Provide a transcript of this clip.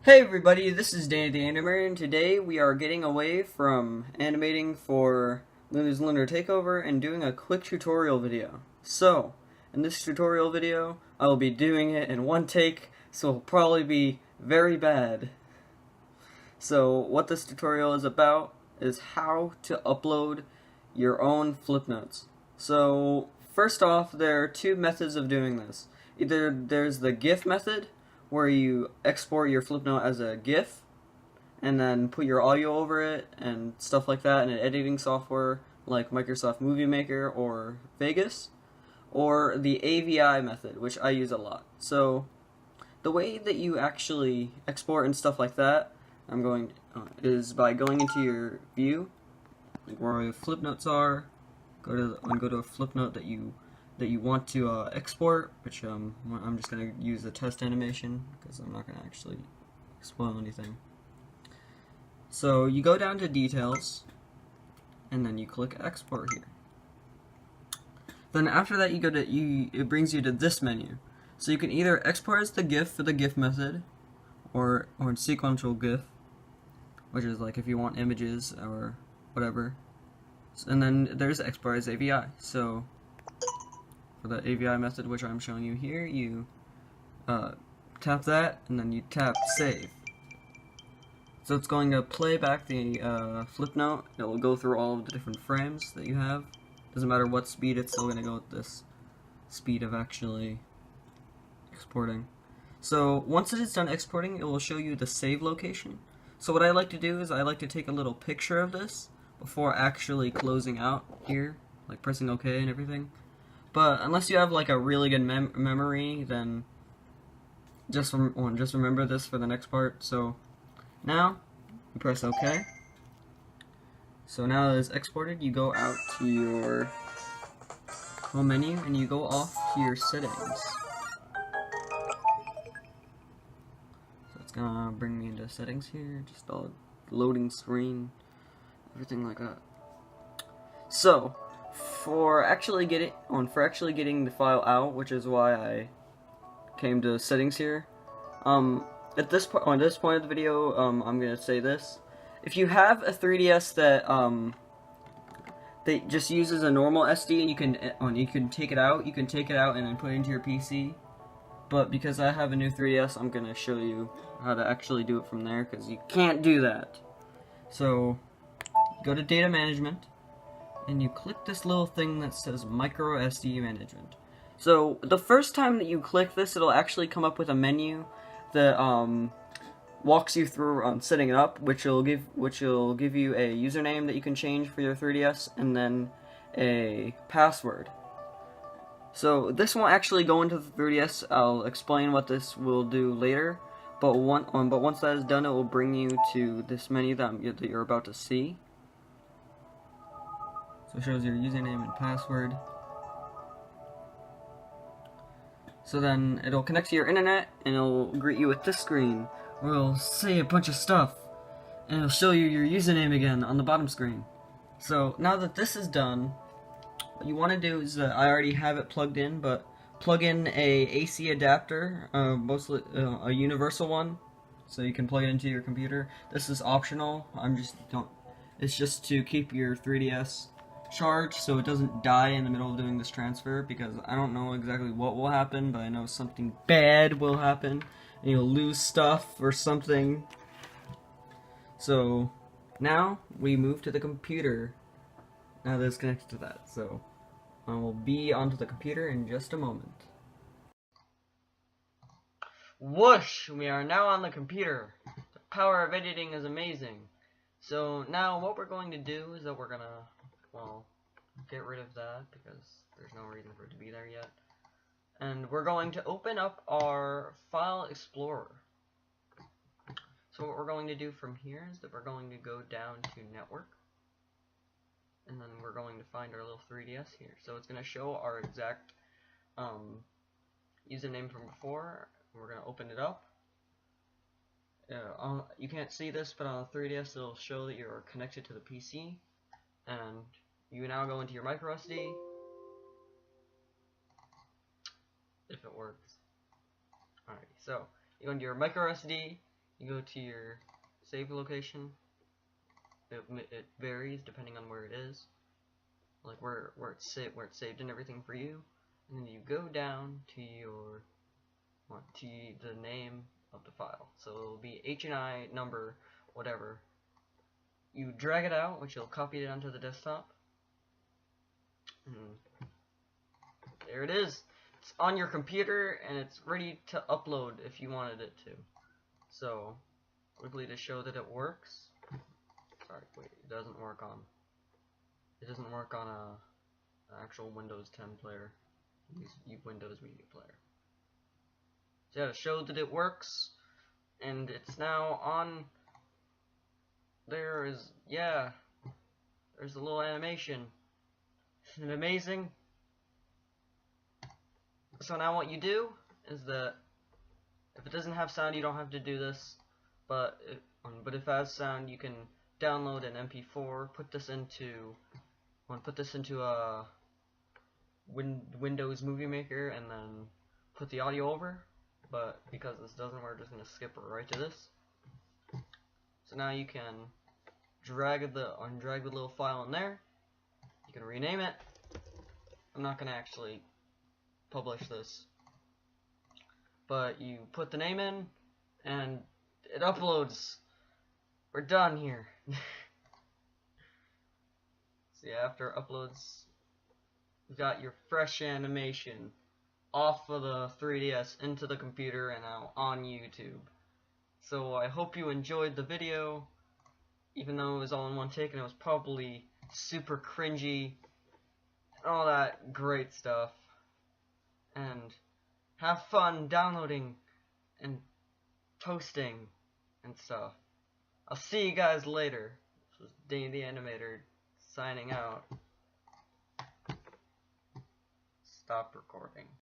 Hey everybody, this is Danny the Animator, and today we are getting away from animating for Lunas Lunar Takeover and doing a quick tutorial video. So, in this tutorial video, I will be doing it in one take, so it'll probably be very bad. So, what this tutorial is about is how to upload your own Flipnotes. So, first off, there are two methods of doing this. Either there's the GIF method, where you export your Flipnote as a GIF and then put your audio over it and stuff like that in an editing software like Microsoft Movie Maker or Vegas, or the AVI method, which I use a lot. So the way that you actually export and stuff like that, is by going into your view, like where your Flipnotes are. Go to a Flipnote that you want to export, which I'm just going to use the test animation because I'm not going to actually spoil anything. So you go down to details and then you click export here. Then after that it brings you to this menu. So you can either export as the GIF for the GIF method or in sequential GIF, which is like if you want images or whatever. And then there's export as AVI. So for the AVI method, which I'm showing you here, you tap that and then you tap save. So it's going to play back the Flipnote. It will go through all of the different frames that you have. Doesn't matter what speed, it's still going to go at this speed of actually exporting. So once it is done exporting, it will show you the save location. So what I like to do is I like to take a little picture of this before actually closing out here, like pressing OK and everything. But unless you have like a really good memory, then just remember this for the next part. So now you press OK. So now that it's exported, you go out to your home menu and you go off to your settings. So it's gonna bring me into settings here, just all loading screen, everything like that. So for actually getting the file out, which is why I came to settings here. On this point of the video, I'm gonna say this: if you have a 3DS that just uses a normal SD, and you can take it out, and then put it into your PC. But because I have a new 3DS, I'm gonna show you how to actually do it from there, because you can't do that. So go to Data Management, and you click this little thing that says Micro SD Management. So the first time that you click this, it'll actually come up with a menu that walks you through setting it up, which will give you a username that you can change for your 3DS, and then a password. So this won't actually go into the 3DS. I'll explain what this will do later. But once that is done, it will bring you to this menu that you're about to see. So it shows your username and password. So then it'll connect to your internet and it'll greet you with this screen where it'll say a bunch of stuff and it'll show you your username again on the bottom screen. So now that this is done, what you want to do is I already have it plugged in, but plug in a AC adapter, mostly a universal one, so you can plug it into your computer. This is optional. It's just to keep your 3DS charged so it doesn't die in the middle of doing this transfer, because I don't know exactly what will happen, but I know something bad will happen and you'll lose stuff or something. So now we move to the computer now that it's connected to that. So I will be onto the computer in just a moment. Whoosh! We are now on the computer. The power of editing is amazing. So now what we're going to do is that we're gonna, well, get rid of that because there's no reason for it to be there yet. And we're going to open up our File Explorer. So what we're going to do from here is that we're going to go down to Network. And then we're going to find our little 3DS here. So it's going to show our exact username from before. We're going to open it up. You can't see this, but on the 3DS it'll show that you're connected to the PC. And you now go into your micro SD, if it works. Alright, so you go into your micro SD, you go to your save location. It varies depending on where it is, like where it's saved and everything for you, and then you go down to your the name of the file. So it'll be HNI number whatever. You drag it out, which you'll copy it onto the desktop. And there it is. It's on your computer and it's ready to upload if you wanted it to. So quickly to show that it works. Sorry, wait, it doesn't work on an actual Windows 10 player. Use Windows Media Player. So yeah, to show that it works, and it's now on. There's a little animation. Isn't it amazing? So now what you do is that if it doesn't have sound, you don't have to do this. But if it has sound, you can download an MP4, put this into a Windows Movie Maker, and then put the audio over. But because this doesn't, we're just gonna skip right to this. So now you can drag the little file in there. You can rename it. I'm not gonna actually publish this, but you put the name in, and it uploads. We're done here. See, after it uploads, you got your fresh animation off of the 3DS into the computer and now on YouTube. So I hope you enjoyed the video, even though it was all in one take and it was probably super cringy and all that great stuff. And have fun downloading and posting and stuff. I'll see you guys later. This was Danny the Animator signing out. Stop recording.